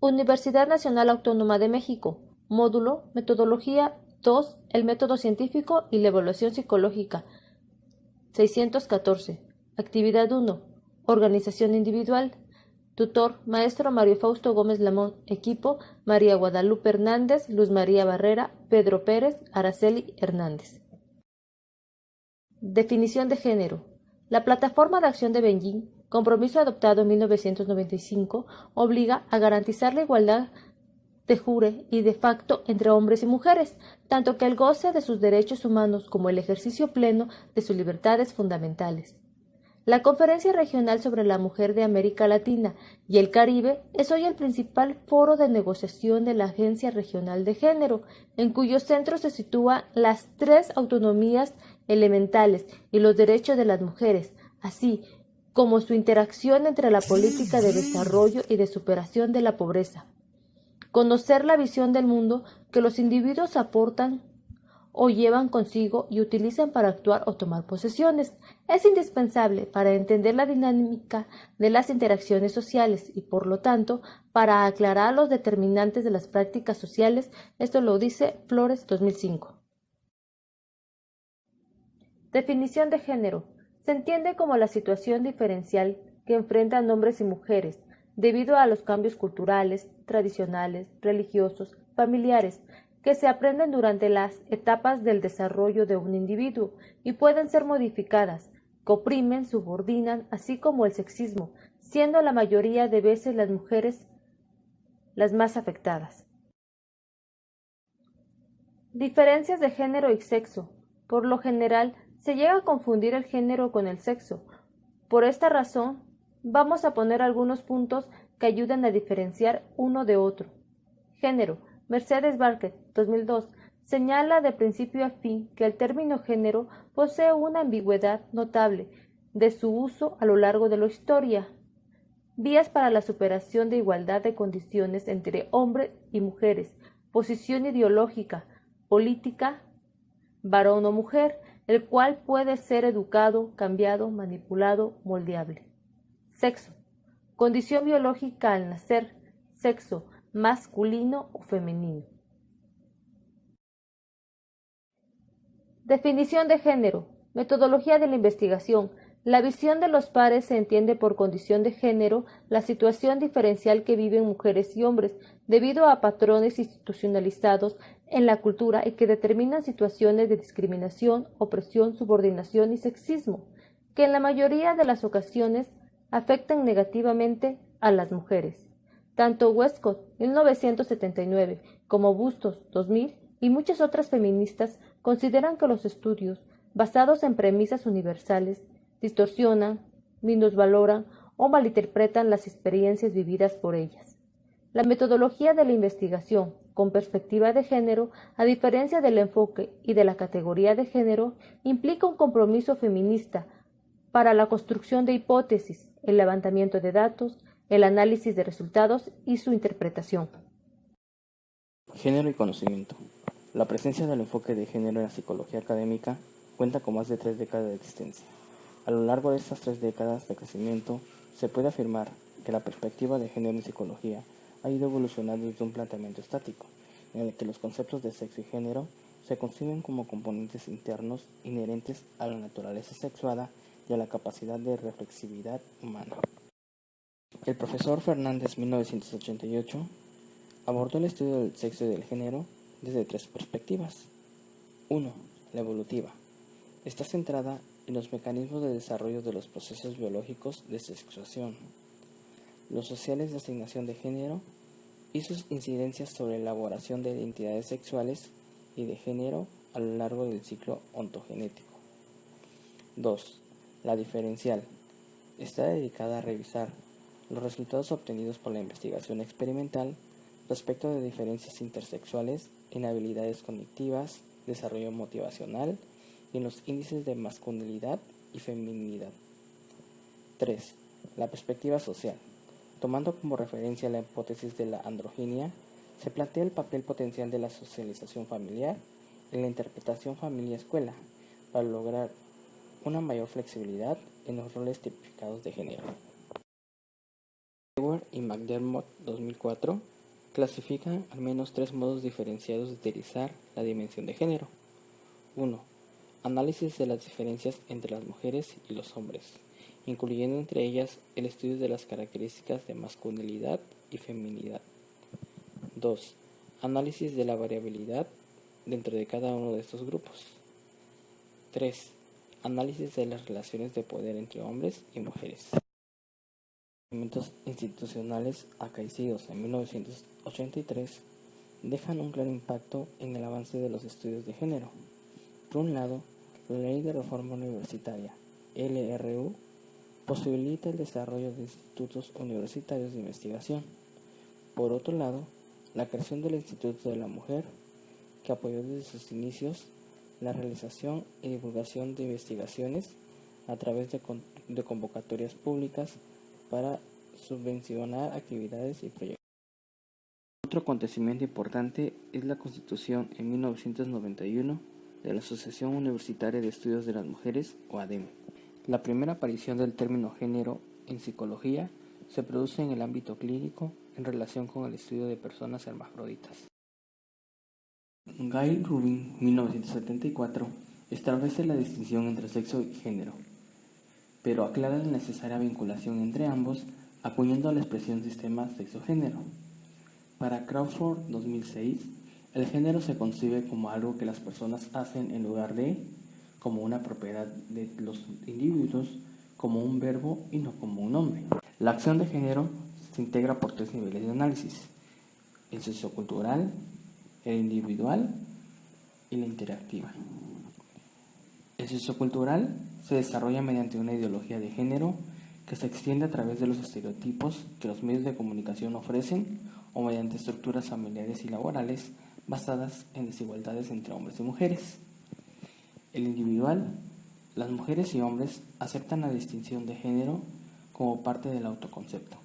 Universidad Nacional Autónoma de México. Módulo Metodología 2. El método científico y la evaluación psicológica. 614. Actividad 1. Organización individual. Tutor: Maestro Mario Fausto Gómez Lamón. Equipo: María Guadalupe Hernández, Luz María Barrera, Pedro Pérez, Araceli Hernández. Definición de género. La Plataforma de Acción de Beijing, compromiso adoptado en 1995, obliga a garantizar la igualdad de jure y de facto entre hombres y mujeres, tanto que el goce de sus derechos humanos como el ejercicio pleno de sus libertades fundamentales. La Conferencia Regional sobre la Mujer de América Latina y el Caribe es hoy el principal foro de negociación de la Agencia Regional de Género, en cuyo centro se sitúan las 3 autonomías elementales y los derechos de las mujeres, así como su interacción entre la política de desarrollo y de superación de la pobreza. Conocer la visión del mundo que los individuos aportan o llevan consigo y utilizan para actuar o tomar posesiones. Es indispensable para entender la dinámica de las interacciones sociales y, por lo tanto, para aclarar los determinantes de las prácticas sociales. Esto lo dice Flores 2005. Definición de género. Se entiende como la situación diferencial que enfrentan hombres y mujeres debido a los cambios culturales, tradicionales, religiosos, familiares, que se aprenden durante las etapas del desarrollo de un individuo y pueden ser modificadas, que oprimen, subordinan, así como el sexismo, siendo la mayoría de veces las mujeres las más afectadas. Diferencias de género y sexo. Por lo general, se llega a confundir el género con el sexo. Por esta razón, vamos a poner algunos puntos que ayudan a diferenciar uno de otro. Género. Mercedes Barker, 2002, señala de principio a fin que el término género posee una ambigüedad notable de su uso a lo largo de la historia. Vías para la superación de igualdad de condiciones entre hombres y mujeres, posición ideológica, política, varón o mujer, el cual puede ser educado, cambiado, manipulado, moldeable. Sexo. Condición biológica al nacer, sexo, masculino o femenino. Definición de género. Metodología de la investigación. La visión de los pares se entiende por condición de género la situación diferencial que viven mujeres y hombres debido a patrones institucionalizados en la cultura y que determinan situaciones de discriminación, opresión, subordinación y sexismo, que en la mayoría de las ocasiones afectan negativamente a las mujeres. Tanto Westcott, 1979, como Bustos, 2000, y muchas otras feministas consideran que los estudios, basados en premisas universales, distorsionan, minusvaloran o malinterpretan las experiencias vividas por ellas. La metodología de la investigación, con perspectiva de género, a diferencia del enfoque y de la categoría de género, implica un compromiso feminista para la construcción de hipótesis, el levantamiento de datos, el análisis de resultados y su interpretación. Género y conocimiento. La presencia del enfoque de género en la psicología académica cuenta con más de 3 décadas de existencia. A lo largo de estas 3 décadas de crecimiento, se puede afirmar que la perspectiva de género en psicología ha ido evolucionando desde un planteamiento estático, en el que los conceptos de sexo y género se conciben como componentes internos inherentes a la naturaleza sexuada y a la capacidad de reflexividad humana. El profesor Fernández, 1988, abordó el estudio del sexo y del género desde 3 perspectivas. 1. La evolutiva. Está centrada en los mecanismos de desarrollo de los procesos biológicos de sexuación, los sociales de asignación de género y sus incidencias sobre la elaboración de identidades sexuales y de género a lo largo del ciclo ontogenético. 2. La diferencial. Está dedicada a revisar los resultados obtenidos por la investigación experimental respecto de diferencias intersexuales en habilidades cognitivas, desarrollo motivacional y en los índices de masculinidad y feminidad. 3. La perspectiva social. Tomando como referencia la hipótesis de la androginia, se plantea el papel potencial de la socialización familiar en la interpretación familia-escuela para lograr una mayor flexibilidad en los roles tipificados de género. Stewart y McDermott, 2004, clasifican al menos 3 modos diferenciados de utilizar la dimensión de género. 1. Análisis de las diferencias entre las mujeres y los hombres, incluyendo entre ellas el estudio de las características de masculinidad y feminidad. 2. Análisis de la variabilidad dentro de cada uno de estos grupos. 3. Análisis de las relaciones de poder entre hombres y mujeres. Los institucionales acaecidos en 1983 dejan un claro impacto en el avance de los estudios de género. Por un lado, la Ley de Reforma Universitaria, LRU, posibilita el desarrollo de institutos universitarios de investigación. Por otro lado, la creación del Instituto de la Mujer, que apoyó desde sus inicios la realización y divulgación de investigaciones a través de convocatorias públicas para subvencionar actividades y proyectos. Otro acontecimiento importante es la constitución en 1991 de la Asociación Universitaria de Estudios de las Mujeres, o ADEM. La primera aparición del término género en psicología se produce en el ámbito clínico en relación con el estudio de personas hermafroditas. Guy Rubin, 1974, establece la distinción entre sexo y género, pero aclara la necesaria vinculación entre ambos, acuñando la expresión sistema sexo-género. Para Crawford, 2006, el género se concibe como algo que las personas hacen en lugar de, como una propiedad de los individuos, como un verbo y no como un nombre. La acción de género se integra por 3 niveles de análisis: el sociocultural, el individual y la interactiva. El sociocultural se desarrolla mediante una ideología de género que se extiende a través de los estereotipos que los medios de comunicación ofrecen o mediante estructuras familiares y laborales basadas en desigualdades entre hombres y mujeres. El individual, las mujeres y hombres aceptan la distinción de género como parte del autoconcepto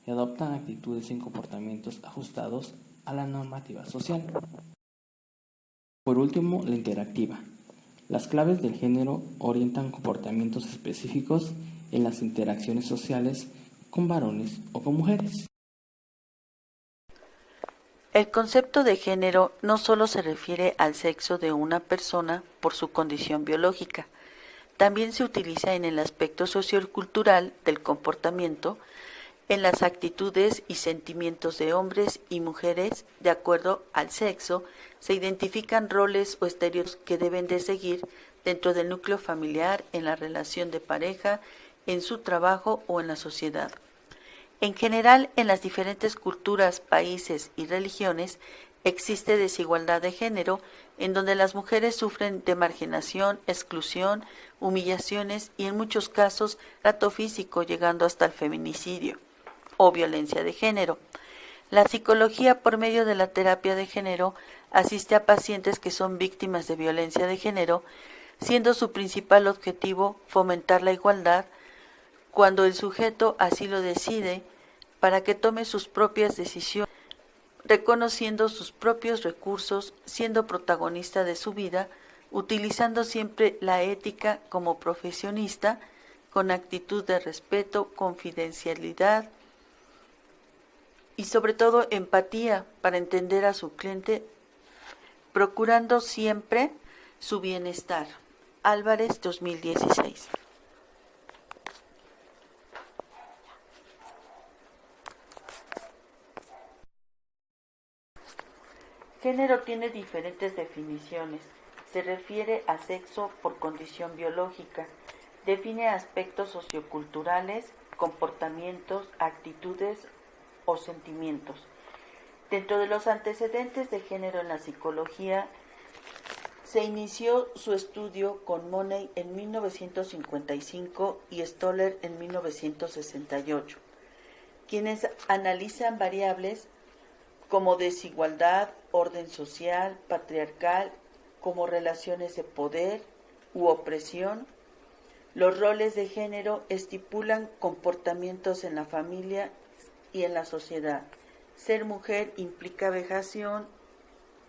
y adoptan actitudes y comportamientos ajustados a la normativa social. Por último, la interactiva. Las claves del género orientan comportamientos específicos en las interacciones sociales con varones o con mujeres. El concepto de género no solo se refiere al sexo de una persona por su condición biológica, también se utiliza en el aspecto sociocultural del comportamiento, en las actitudes y sentimientos de hombres y mujeres. De acuerdo al sexo, se identifican roles o estereotipos que deben de seguir dentro del núcleo familiar, en la relación de pareja, en su trabajo o en la sociedad. En general, en las diferentes culturas, países y religiones existe desigualdad de género, en donde las mujeres sufren de marginación, exclusión, humillaciones y en muchos casos trato físico, llegando hasta el feminicidio o violencia de género. La psicología, por medio de la terapia de género, asiste a pacientes que son víctimas de violencia de género, siendo su principal objetivo fomentar la igualdad cuando el sujeto así lo decide, para que tome sus propias decisiones, reconociendo sus propios recursos, siendo protagonista de su vida, utilizando siempre la ética como profesionista, con actitud de respeto, confidencialidad y sobre todo empatía para entender a su cliente, procurando siempre su bienestar. Álvarez, 2016. Género tiene diferentes definiciones. Se refiere a sexo por condición biológica. Define aspectos socioculturales, comportamientos, actitudes o sentimientos. Dentro de los antecedentes de género en la psicología, se inició su estudio con Money en 1955 y Stoller en 1968, quienes analizan variables como desigualdad, orden social, patriarcal, como relaciones de poder u opresión. Los roles de género estipulan comportamientos en la familia y en la sociedad. Ser mujer implica vejación,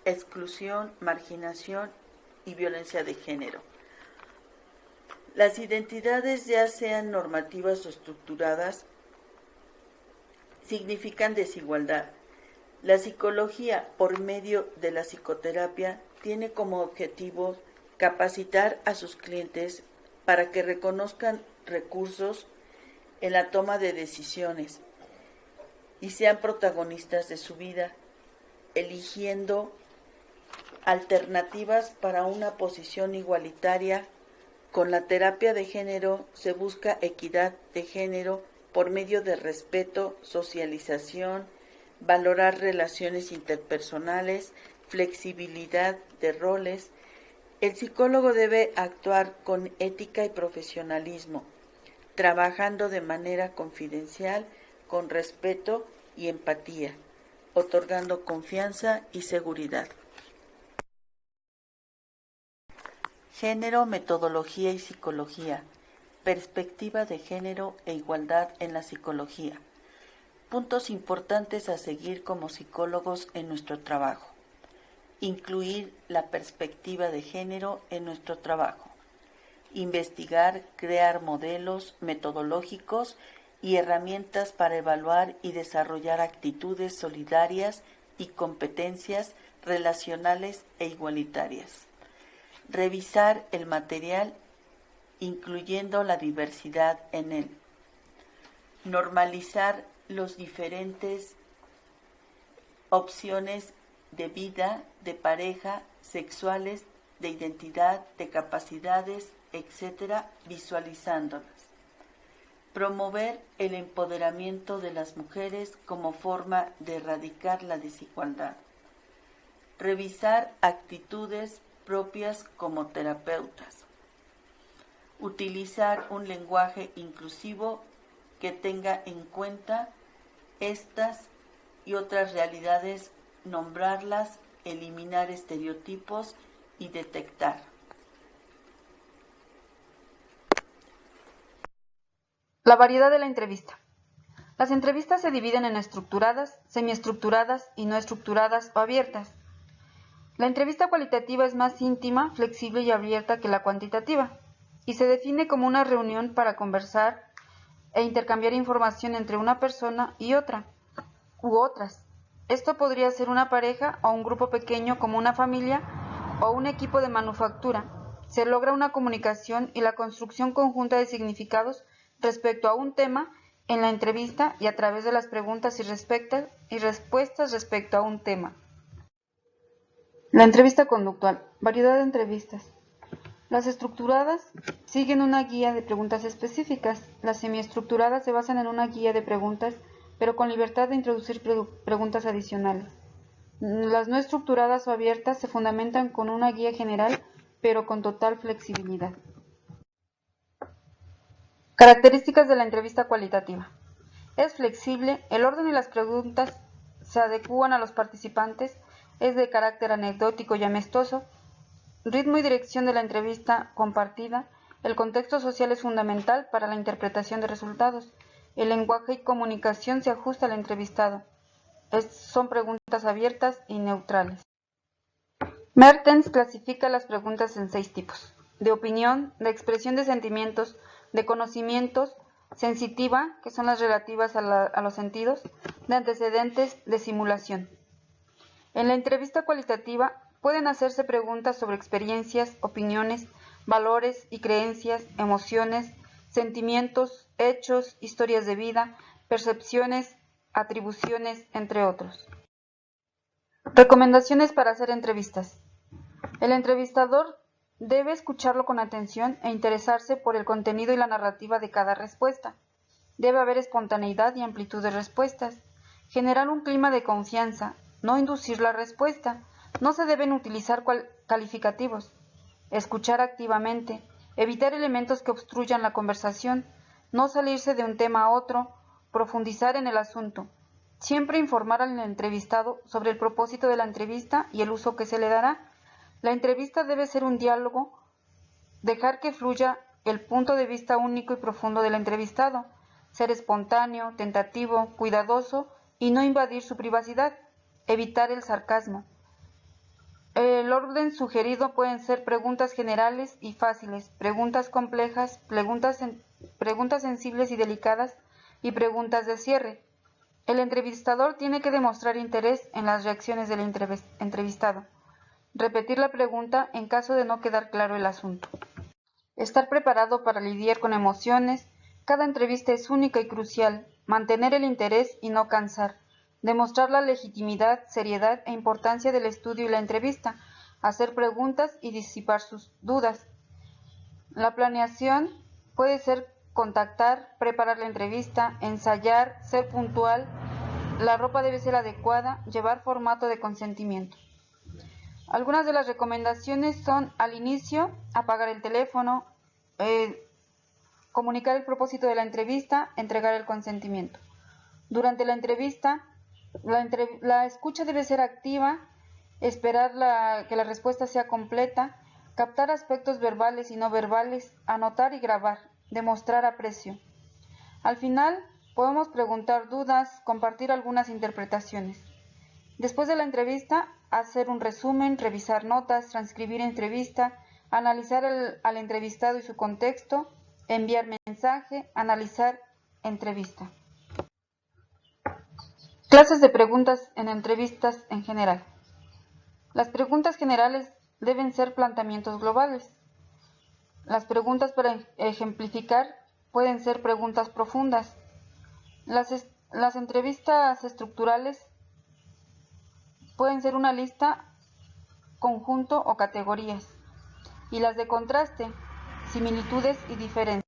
exclusión, marginación y violencia de género. Las identidades, ya sean normativas o estructuradas, significan desigualdad. La psicología, por medio de la psicoterapia, tiene como objetivo capacitar a sus clientes para que reconozcan recursos en la toma de decisiones y sean protagonistas de su vida, eligiendo alternativas para una posición igualitaria. Con la terapia de género se busca equidad de género por medio de respeto, socialización, valorar relaciones interpersonales, flexibilidad de roles. El psicólogo debe actuar con ética y profesionalismo, trabajando de manera confidencial, con respeto y empatía, otorgando confianza y seguridad. Género, metodología y psicología. Perspectiva de género e igualdad en la psicología. Puntos importantes a seguir como psicólogos en nuestro trabajo. Incluir la perspectiva de género en nuestro trabajo. Investigar, crear modelos metodológicos y herramientas para evaluar y desarrollar actitudes solidarias y competencias relacionales e igualitarias. Revisar el material, incluyendo la diversidad en él. Normalizar los diferentes opciones de vida, de pareja, sexuales, de identidad, de capacidades, etc., visualizándolas. Promover el empoderamiento de las mujeres como forma de erradicar la desigualdad. Revisar actitudes propias como terapeutas. Utilizar un lenguaje inclusivo que tenga en cuenta estas y otras realidades, nombrarlas, eliminar estereotipos y detectar. La variedad de la entrevista. Las entrevistas se dividen en estructuradas, semiestructuradas y no estructuradas o abiertas. La entrevista cualitativa es más íntima, flexible y abierta que la cuantitativa, y se define como una reunión para conversar e intercambiar información entre una persona y otra, u otras. Esto podría ser una pareja o un grupo pequeño como una familia o un equipo de manufactura. Se logra una comunicación y la construcción conjunta de significados respecto a un tema en la entrevista y a través de las preguntas y respuestas respecto a un tema. La entrevista conductual. Variedad de entrevistas. Las estructuradas siguen una guía de preguntas específicas. Las semiestructuradas se basan en una guía de preguntas, pero con libertad de introducir preguntas adicionales. Las no estructuradas o abiertas se fundamentan con una guía general, pero con total flexibilidad. Características de la entrevista cualitativa. Es flexible, el orden y las preguntas se adecúan a los participantes, es de carácter anecdótico y amistoso, ritmo y dirección de la entrevista compartida, el contexto social es fundamental para la interpretación de resultados, el lenguaje y comunicación se ajusta al entrevistado, son preguntas abiertas y neutrales. Mertens clasifica las preguntas en 6 tipos: de opinión, de expresión de sentimientos, de conocimientos, sensitiva, que son las relativas a los sentidos, de antecedentes, de simulación. En la entrevista cualitativa pueden hacerse preguntas sobre experiencias, opiniones, valores y creencias, emociones, sentimientos, hechos, historias de vida, percepciones, atribuciones, entre otros. Recomendaciones para hacer entrevistas. El entrevistador debe escucharlo con atención e interesarse por el contenido y la narrativa de cada respuesta. Debe haber espontaneidad y amplitud de respuestas. Generar un clima de confianza. No inducir la respuesta. No se deben utilizar calificativos. Escuchar activamente. Evitar elementos que obstruyan la conversación. No salirse de un tema a otro. Profundizar en el asunto. Siempre informar al entrevistado sobre el propósito de la entrevista y el uso que se le dará. La entrevista debe ser un diálogo. Dejar que fluya el punto de vista único y profundo del entrevistado. Ser espontáneo, tentativo, cuidadoso y no invadir su privacidad. Evitar el sarcasmo. El orden sugerido pueden ser preguntas generales y fáciles, preguntas complejas, preguntas sensibles y delicadas y preguntas de cierre. El entrevistador tiene que demostrar interés en las reacciones del entrevistado. Repetir la pregunta en caso de no quedar claro el asunto. Estar preparado para lidiar con emociones. Cada entrevista es única y crucial. Mantener el interés y no cansar. Demostrar la legitimidad, seriedad e importancia del estudio y la entrevista. Hacer preguntas y disipar sus dudas. La planeación puede ser contactar, preparar la entrevista, ensayar, ser puntual. La ropa debe ser adecuada, llevar formato de consentimiento. Algunas de las recomendaciones son: al inicio, apagar el teléfono, comunicar el propósito de la entrevista, entregar el consentimiento. Durante la entrevista, la escucha debe ser activa, esperar que la respuesta sea completa, captar aspectos verbales y no verbales, anotar y grabar, demostrar aprecio. Al final, podemos preguntar dudas, compartir algunas interpretaciones. Después de la entrevista, hacer un resumen, revisar notas, transcribir entrevista, analizar al entrevistado y su contexto, enviar mensaje, analizar entrevista. Clases de preguntas en entrevistas en general. Las preguntas generales deben ser planteamientos globales. Las preguntas para ejemplificar pueden ser preguntas profundas. Las entrevistas estructurales pueden ser una lista, conjunto o categorías. Y las de contraste, similitudes y diferencias.